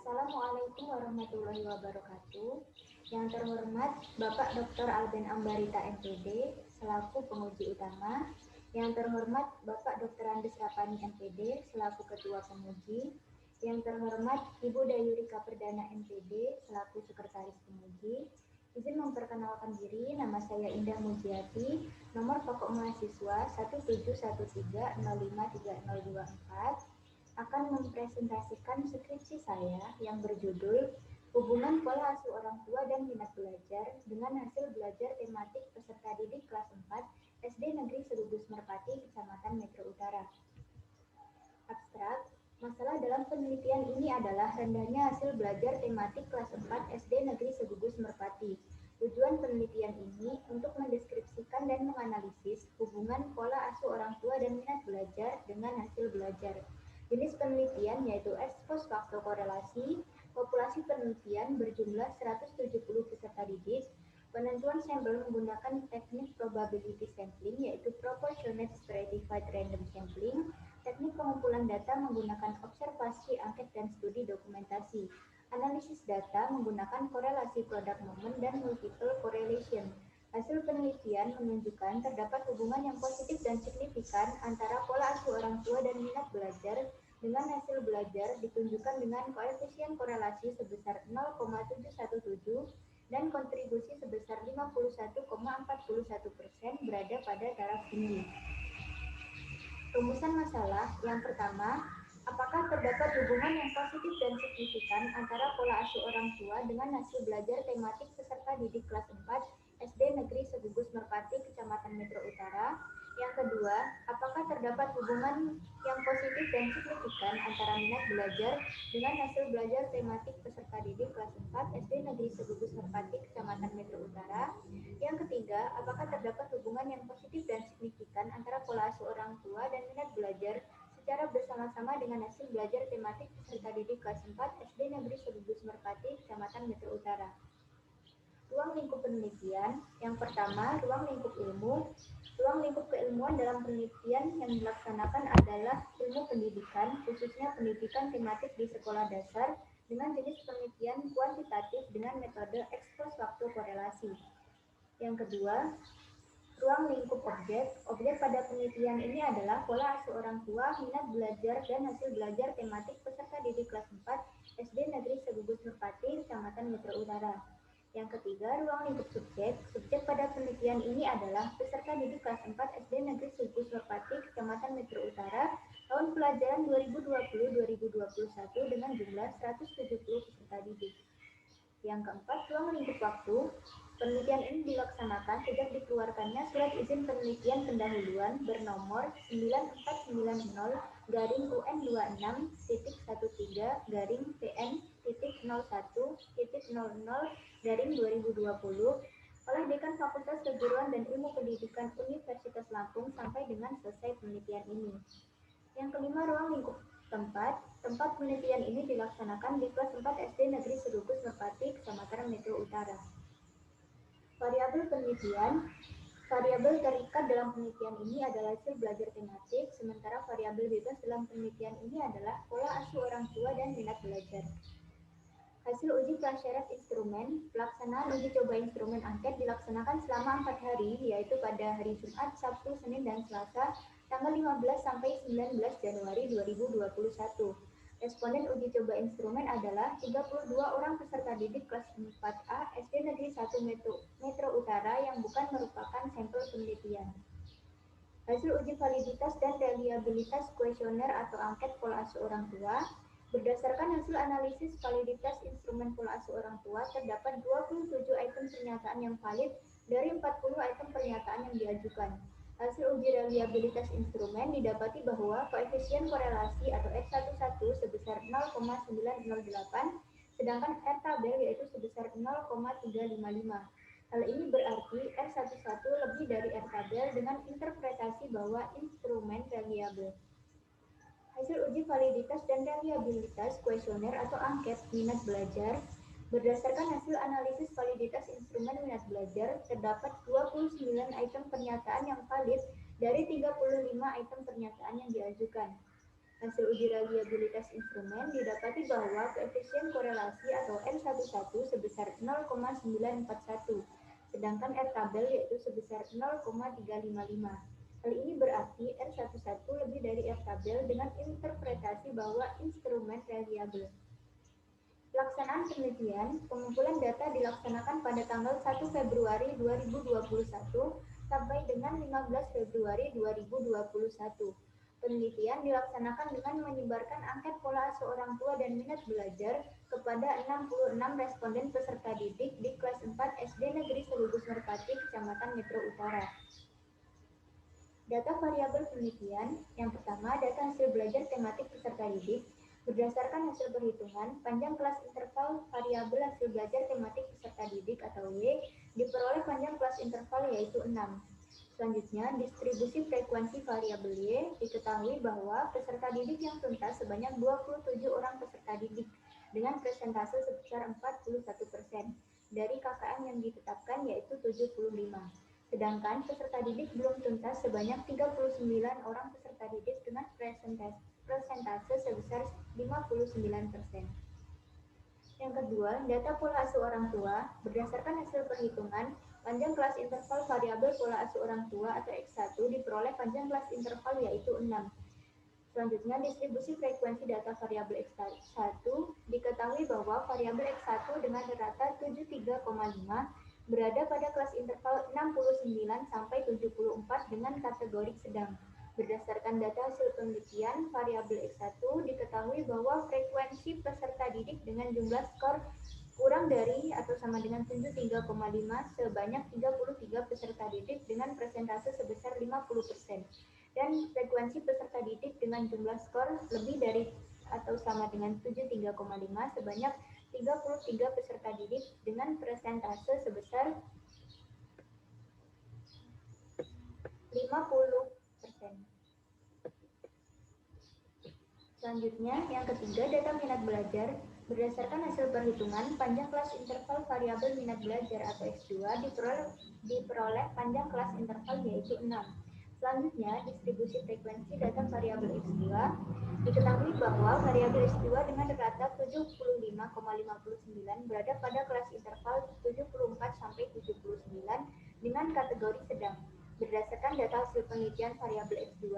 Assalamualaikum warahmatullahi wabarakatuh. Yang terhormat Bapak Dr. Alben Ambarita MPD selaku penguji utama. Yang terhormat Bapak Dr. Andes Rapani MPD selaku ketua penguji. Yang terhormat Ibu Dayurika Perdana MPD selaku sekretaris penguji. Izin memperkenalkan diri, nama saya Indah Mujiati, nomor pokok mahasiswa 17130530024, akan mempresentasikan skripsi saya yang berjudul Hubungan Pola Asuh Orang Tua dan Minat Belajar dengan hasil belajar tematik peserta didik kelas 4 SD Negeri Segugus Merpati, Kecamatan Metro Utara. Abstrak, masalah dalam penelitian ini adalah rendahnya hasil belajar tematik kelas 4 SD Negeri Segugus Merpati. Tujuan penelitian ini untuk mendeskripsikan dan menganalisis hubungan pola asuh orang tua dan minat belajar dengan hasil belajar. Jenis penelitian yaitu ex post facto korelasi, populasi penelitian berjumlah 170 peserta didik, penentuan sampel menggunakan teknik probability sampling yaitu proportionate stratified random sampling, teknik pengumpulan data menggunakan observasi, angket, dan studi dokumentasi, analisis data menggunakan korelasi product moment dan multiple correlation. Hasil penelitian menunjukkan terdapat hubungan yang positif dan signifikan antara pola asuh orang tua dan minat belajar dengan hasil belajar ditunjukkan dengan koefisien korelasi sebesar 0,717 dan kontribusi sebesar 51,41% berada pada taraf tinggi. Rumusan masalah yang pertama, apakah terdapat hubungan yang positif dan signifikan antara pola asuh orang tua dengan hasil belajar tematik peserta didik kelas 4 SD Negeri Segugus Merpati, Kecamatan Metro Utara? Yang kedua, apakah terdapat hubungan yang positif dan signifikan antara minat belajar dengan hasil belajar tematik peserta didik kelas 4 SD Negeri Segugus Merpati, Kecamatan Metro Utara? Yang ketiga, apakah terdapat hubungan yang positif dan signifikan antara pola asuh orang tua dan minat belajar secara bersama-sama dengan hasil belajar tematik peserta didik kelas 4 SD Negeri Segugus Merpati, Kecamatan Metro Utara? Ruang lingkup penelitian. Yang pertama, ruang lingkup ilmu. Ruang lingkup keilmuan dalam penelitian yang dilaksanakan adalah ilmu pendidikan, khususnya pendidikan tematik di sekolah dasar dengan jenis penelitian kuantitatif dengan metode ex post facto korelasi. Yang kedua, ruang lingkup objek. Objek pada penelitian ini adalah pola asuh orang tua, minat belajar, dan hasil belajar tematik peserta didik kelas 4 SD Negeri Segugus Merpati, Kecamatan Metro Utara. Yang ketiga, ruang lingkup subjek. Subjek pada penelitian ini adalah peserta didik kelas 4 SD Negeri Segugus Merpati, Kecamatan Metro Utara, tahun pelajaran 2020-2021 dengan jumlah 170 peserta didik. Yang keempat, ruang lingkup waktu. Penelitian ini dilaksanakan sejak dikeluarkannya Surat Izin Penelitian Pendahuluan bernomor 9496-UN26-13-PN.01.00/2020 oleh Dekan Fakultas Keguruan dan Ilmu Pendidikan Universitas Lampung sampai dengan selesai penelitian ini. Yang kelima, ruang lingkup tempat. Tempat penelitian ini dilaksanakan di kelas 4 SD Negeri Segugus Merpati, Kecamatan Metro Utara. Variabel penelitian. Variabel terikat dalam penelitian ini adalah hasil belajar tematik, sementara variabel bebas dalam penelitian ini adalah pola asuh orang tua dan minat belajar. Hasil uji prasyarat instrumen. Pelaksanaan uji coba instrumen angket dilaksanakan selama 4 hari, yaitu pada hari Jumat, Sabtu, Senin, dan Selasa, tanggal 15 sampai 19 Januari 2021. Responden uji coba instrumen adalah 32 orang peserta didik kelas 4A SD Negeri 1 Metro Utara yang bukan merupakan sampel penelitian. Hasil uji validitas dan reliabilitas kuesioner atau angket pola asuh orang tua. Berdasarkan hasil analisis validitas instrumen pola asuh orang tua, terdapat 27 item pernyataan yang valid dari 40 item pernyataan yang diajukan. Hasil uji reliabilitas instrumen didapati bahwa koefisien korelasi atau R11 sebesar 0,908, sedangkan R tabel yaitu sebesar 0,355. Hal ini berarti R11 lebih dari R tabel dengan interpretasi bahwa instrumen reliabel. Hasil uji validitas dan reliabilitas kuesioner atau angket minat belajar. Berdasarkan hasil analisis validitas instrumen minat belajar, terdapat 29 item pernyataan yang valid dari 35 item pernyataan yang diajukan. Hasil uji reliabilitas instrumen didapati bahwa koefisien korelasi atau R11 sebesar 0,941, sedangkan R tabel yaitu sebesar 0,355. Hal ini berarti R11 lebih dari R tabel dengan interpretasi bahwa instrumen reliable. Pelaksanaan penelitian, pengumpulan data dilaksanakan pada tanggal 1 Februari 2021 sampai dengan 15 Februari 2021. Penelitian dilaksanakan dengan menyebarkan angket pola asuh orang tua dan minat belajar kepada 66 responden peserta didik di kelas 4 SD Negeri Selubus Merpati, Kecamatan Metro Utara. Data variabel penelitian, yang pertama data hasil belajar tematik peserta didik. Berdasarkan hasil perhitungan, panjang kelas interval variabel hasil belajar tematik peserta didik atau W diperoleh panjang kelas interval yaitu 6. Selanjutnya, distribusi frekuensi variabel Y diketahui bahwa peserta didik yang tuntas sebanyak 27 orang peserta didik dengan persentase sebesar 41%. Dari KKM yang ditetapkan yaitu 75. Sedangkan peserta didik belum tuntas sebanyak 39 orang peserta didik dengan persentase sebesar 59%. Yang kedua, data pola asuh orang tua. Berdasarkan hasil perhitungan, panjang kelas interval variabel pola asuh orang tua atau X1 diperoleh panjang kelas interval yaitu 6. Selanjutnya, distribusi frekuensi data variabel X1 diketahui bahwa variabel X1 dengan rata 73,5 berada pada kelas interval 69 sampai 74 dengan kategori sedang. Berdasarkan data hasil penelitian, variabel X1 diketahui bahwa frekuensi peserta didik dengan jumlah skor kurang dari atau sama dengan 73,5 sebanyak 33 peserta didik dengan persentase sebesar 50%. Dan frekuensi peserta didik dengan jumlah skor lebih dari atau sama dengan 73,5 sebanyak 33 peserta didik dengan persentase sebesar 50%. Selanjutnya, yang ketiga, data minat belajar. Berdasarkan hasil perhitungan, panjang kelas interval variabel minat belajar atau X2 diperoleh panjang kelas interval yaitu 6. Selanjutnya, distribusi frekuensi data variabel X2. Diketahui bahwa variabel X2 dengan rata 75,59 berada pada kelas interval 74 sampai 79 dengan kategori sedang. Berdasarkan data hasil penelitian variabel X2,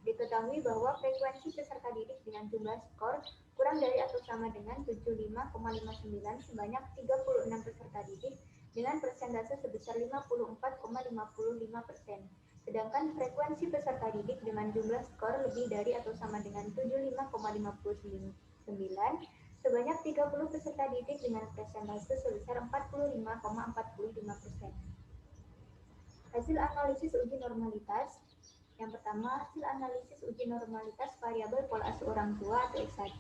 diketahui bahwa frekuensi peserta didik dengan jumlah skor kurang dari atau sama dengan 75,59 sebanyak 36 peserta didik dengan persentase sebesar 54,55%. Sedangkan frekuensi peserta didik dengan jumlah skor lebih dari atau sama dengan 75,59 sebanyak 30 peserta didik dengan persentase sebesar 45,45%. Hasil analisis uji normalitas. Yang pertama, hasil analisis uji normalitas variabel pola asuh orang tua atau X1.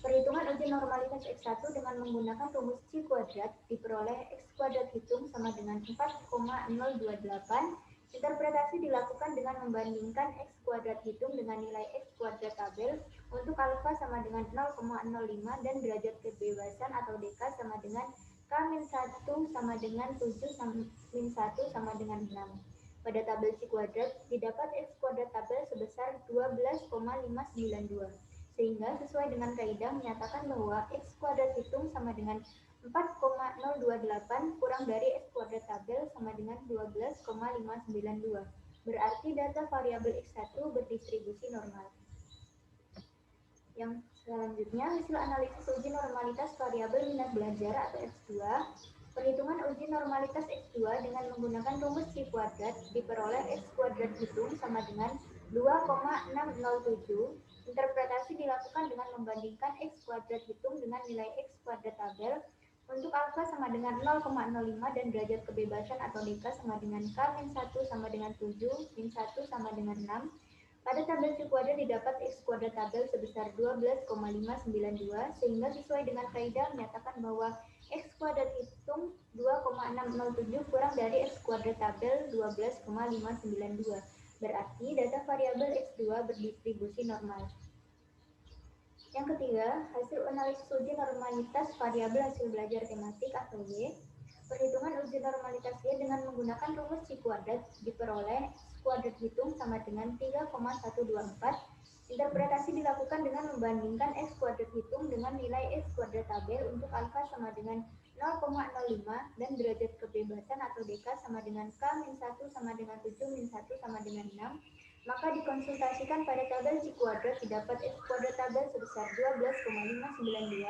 Perhitungan uji normalitas X1 dengan menggunakan rumus C kuadrat diperoleh X kuadrat hitung sama dengan 4,028. Interpretasi dilakukan dengan membandingkan X kuadrat hitung dengan nilai X kuadrat tabel untuk alfa sama dengan 0,05 dan derajat kebebasan atau DK sama dengan K-1 sama dengan 7 min 1 sama dengan 6. Pada tabel C kuadrat, didapat X kuadrat tabel sebesar 12,592. Sehingga sesuai dengan kaidah menyatakan bahwa X kuadrat hitung sama dengan 4,028 kurang dari X kuadrat tabel sama dengan 12,592. Berarti data variabel X1 berdistribusi normal. Yang selanjutnya, hasil analisis uji normalitas variabel minat belajar atau X2. Perhitungan uji normalitas X2 dengan menggunakan rumus C kuadrat diperoleh X kuadrat hitung sama dengan 2,607. Interpretasi dilakukan dengan membandingkan X kuadrat hitung dengan nilai X kuadrat tabel untuk alfa sama dengan 0,05 dan derajat kebebasan atau DK sama dengan K-1 sama dengan 7, min 1 sama dengan 6. Pada tabel C kuadrat didapat X kuadrat tabel sebesar 12,592 sehingga sesuai dengan kaidah menyatakan bahwa X kuadrat hitung 2,607 kurang dari X kuadrat tabel 12,592. Berarti data variabel X2 berdistribusi normal. Yang ketiga, hasil analisis uji normalitas variabel hasil belajar tematik atau Y. Perhitungan uji normalitas Y dengan menggunakan rumus C kuadrat diperoleh X kuadrat hitung sama dengan 3,124. Interpretasi dilakukan dengan membandingkan X kuadrat hitung dengan nilai X kuadrat tabel untuk alfa sama dengan 0,05 dan derajat kebebasan atau dk sama dengan K-1 sama dengan 7 min 1 sama dengan 6. Maka dikonsultasikan pada tabel C kuadrat didapat X kuadrat tabel sebesar 12,592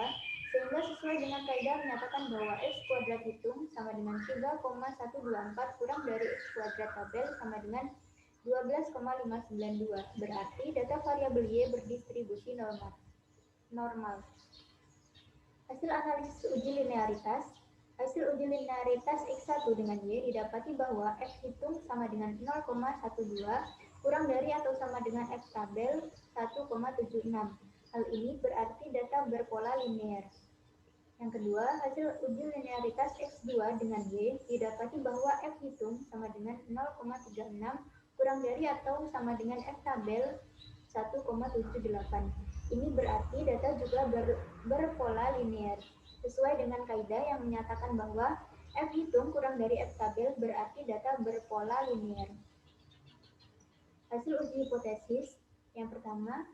sehingga sesuai dengan kaidah menyatakan bahwa X kuadrat hitung sama dengan 3,124 kurang dari X kuadrat tabel sama dengan 12,592. Berarti data variabel Y berdistribusi normal. Hasil analisis uji linearitas. Hasil uji linearitas X1 dengan Y didapati bahwa X hitung sama dengan 0,12 kurang dari atau sama dengan X tabel 1,76. Hal ini berarti data berpola linear. Yang kedua, hasil uji linearitas X2 dengan Y didapati bahwa F hitung sama dengan 0,36 kurang dari atau sama dengan F tabel 1,78. Ini berarti data juga berpola linear. Sesuai dengan kaidah yang menyatakan bahwa F hitung kurang dari F tabel berarti data berpola linear. Hasil uji hipotesis yang pertama.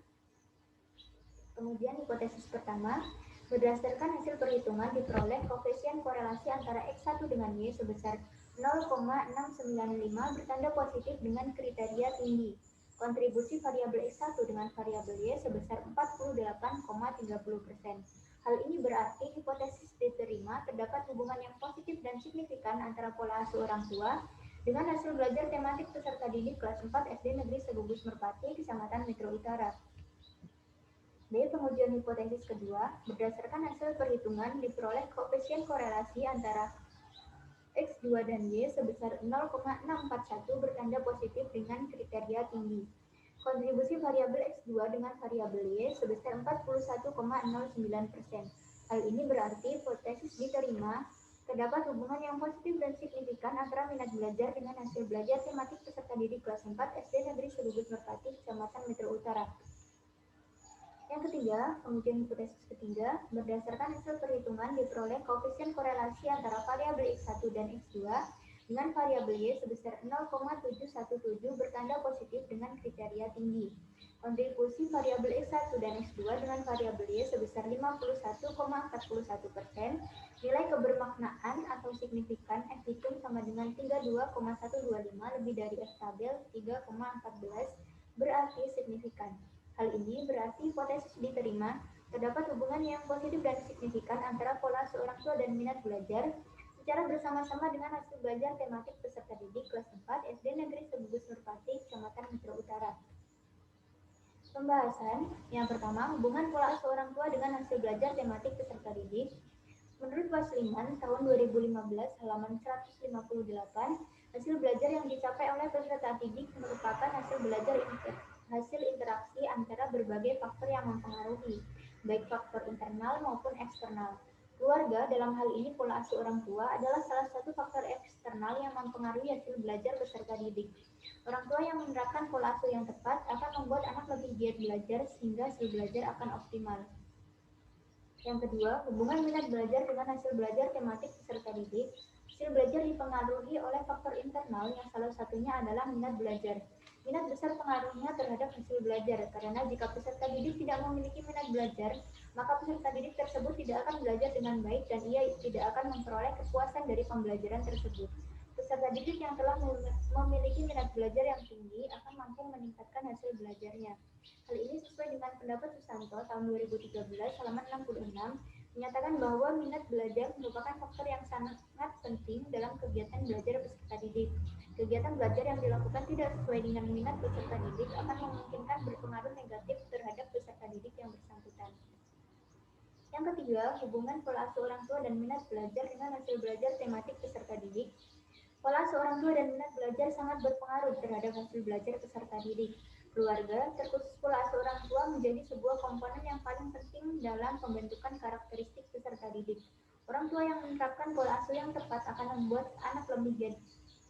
Kemudian hipotesis pertama, berdasarkan hasil perhitungan diperoleh koefisien korelasi antara X1 dengan Y sebesar 0,695 bertanda positif dengan kriteria tinggi. Kontribusi variabel X1 dengan variabel Y sebesar 48,30%. Hal ini berarti hipotesis diterima terdapat hubungan yang positif dan signifikan antara pola asuh orang tua dengan hasil belajar tematik peserta didik kelas 4 SD Negeri Segugus Merpati, Kecamatan Metro Utara. B. Pengujian hipotesis kedua, berdasarkan hasil perhitungan diperoleh koefisien korelasi antara X2 dan Y sebesar 0,641 bertanda positif dengan kriteria tinggi. Kontribusi variabel X2 dengan variabel Y sebesar 41,09%. Hal ini berarti hipotesis diterima terdapat hubungan yang positif dan signifikan antara minat belajar dengan hasil belajar tematik peserta didik kelas 4 SD Negeri Segugus Merpati, Kecamatan Metro Utara. Yang ketiga, pengujian hipotesis ketiga, berdasarkan hasil perhitungan diperoleh koefisien korelasi antara variabel X1 dan X2 dengan variabel Y sebesar 0,717 bertanda positif dengan kriteria tinggi. Kontribusi variabel X1 dan X2 dengan variabel Y sebesar 51,41%. Nilai kebermaknaan atau signifikan F hitung sama dengan 32,125 lebih dari F tabel 3,14 berarti signifikan. Hal ini berarti hipotesis diterima terdapat hubungan yang positif dan signifikan antara pola seorang tua dan minat belajar secara bersama-sama dengan hasil belajar tematik peserta didik kelas 4 SD Negeri Segugus Merpati, Kecamatan Metro Utara. Pembahasan yang pertama, hubungan pola asuh orang tua dengan hasil belajar tematik peserta didik. Menurut Wasliman tahun 2015 halaman 158, hasil belajar yang dicapai oleh peserta didik merupakan hasil interaksi antara berbagai faktor yang mempengaruhi, baik faktor internal maupun eksternal. Keluarga, dalam hal ini pola asuh orang tua, adalah salah satu faktor eksternal yang mempengaruhi hasil belajar peserta didik. Orang tua yang menerapkan pola asuh yang tepat akan membuat anak lebih giat belajar sehingga hasil belajar akan optimal. Yang kedua, hubungan minat belajar dengan hasil belajar tematik peserta didik. Hasil belajar dipengaruhi oleh faktor internal yang salah satunya adalah minat belajar. Minat besar pengaruhnya terhadap hasil belajar, karena jika peserta didik tidak memiliki minat belajar, maka peserta didik tersebut tidak akan belajar dengan baik dan ia tidak akan memperoleh kepuasan dari pembelajaran tersebut. Peserta didik yang telah memiliki minat belajar yang tinggi akan mampu meningkatkan hasil belajarnya. Hal ini sesuai dengan pendapat Susanto tahun 2013 halaman 66 menyatakan bahwa minat belajar merupakan faktor yang sangat penting dalam kegiatan belajar peserta didik. Kegiatan belajar yang dilakukan tidak sesuai dengan minat peserta didik akan memungkinkan berpengaruh negatif terhadap peserta didik yang bersangkutan. Yang ketiga, hubungan pola asuh orang tua dan minat belajar dengan hasil belajar tematik peserta didik. Pola asuh orang tua dan minat belajar sangat berpengaruh terhadap hasil belajar peserta didik. Keluarga, terkhusus pola asuh orang tua, menjadi sebuah komponen yang paling penting dalam pembentukan karakteristik peserta didik. Orang tua yang menerapkan pola asuh yang tepat akan membuat anak lebih giat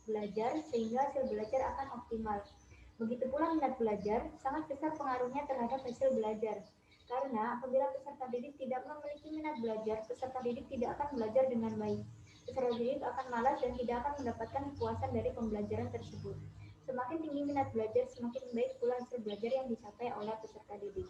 belajar sehingga hasil belajar akan optimal. Begitu pula minat belajar, sangat besar pengaruhnya terhadap hasil belajar. Karena apabila peserta didik tidak memiliki minat belajar, peserta didik tidak akan belajar dengan baik. Peserta didik akan malas dan tidak akan mendapatkan kepuasan dari pembelajaran tersebut. Semakin tinggi minat belajar, semakin baik pula hasil belajar yang dicapai oleh peserta didik.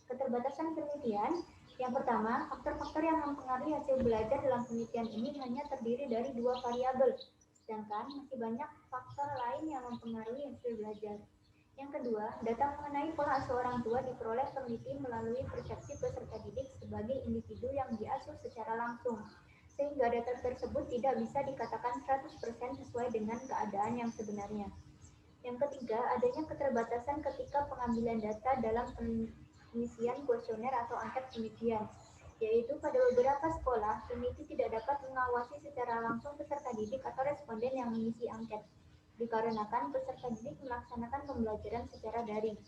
Keterbatasan penelitian. Yang pertama, faktor-faktor yang mempengaruhi hasil belajar dalam penelitian ini hanya terdiri dari 2 variabel, sedangkan masih banyak faktor lain yang mempengaruhi hasil belajar. Yang kedua, data mengenai pola asuh orang tua diperoleh peneliti melalui persepsi peserta didik sebagai individu yang diasuh secara langsung, sehingga data tersebut tidak bisa dikatakan 100% sesuai dengan keadaan yang sebenarnya. Yang ketiga, adanya keterbatasan ketika pengambilan data dalam pengisian kuesioner atau angket penelitian, yaitu pada beberapa sekolah, peneliti tidak dapat mengawasi secara langsung peserta didik atau responden yang mengisi angket, dikarenakan peserta didik melaksanakan pembelajaran secara daring.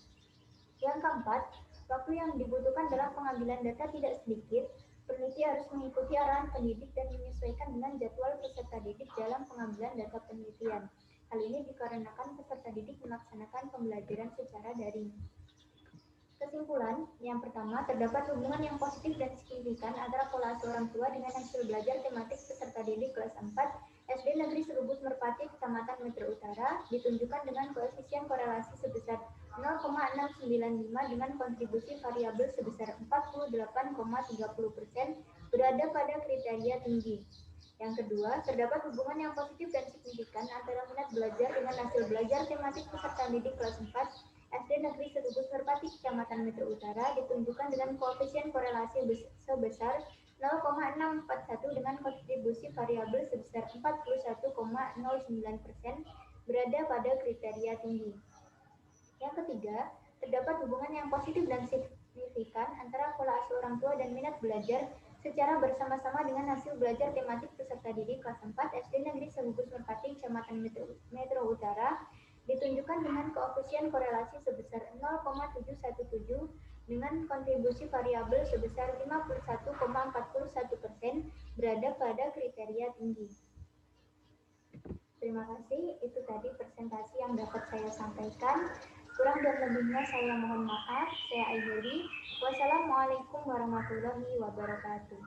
Yang keempat, waktu yang dibutuhkan dalam pengambilan data tidak sedikit. Peneliti harus mengikuti arahan pendidik dan menyesuaikan dengan jadwal peserta didik dalam pengambilan data penelitian. Hal ini dikarenakan peserta didik melaksanakan pembelajaran secara daring. Kesimpulan, yang pertama, terdapat hubungan yang positif dan signifikan antara pola asuh orang tua dengan hasil belajar tematik peserta didik kelas 4 SD Negeri Selubus Merpati, Kecamatan Metro Utara, ditunjukkan dengan koefisien korelasi sebesar 0,695 dengan kontribusi variabel sebesar 48,30% berada pada kriteria tinggi. Yang kedua, terdapat hubungan yang positif dan signifikan antara minat belajar dengan hasil belajar tematik peserta didik kelas 4 SD Negeri Selubus Merpati, Kecamatan Metro Utara, ditunjukkan dengan koefisien korelasi sebesar 0,641 dengan kontribusi variabel sebesar 41,09% berada pada kriteria tinggi. Yang ketiga, terdapat hubungan yang positif dan signifikan antara pola asuh orang tua dan minat belajar secara bersama-sama dengan hasil belajar tematik peserta didik kelas 4 SD Negeri Selubus Merpati, Kecamatan Metro Utara, ditunjukkan dengan koefisien korelasi sebesar 0,717 dengan kontribusi variabel sebesar 51,41% berada pada kriteria tinggi. Terima kasih, itu tadi presentasi yang dapat saya sampaikan. Kurang dan lebihnya saya mohon maaf. Saya akhiri. Wassalamualaikum warahmatullahi wabarakatuh.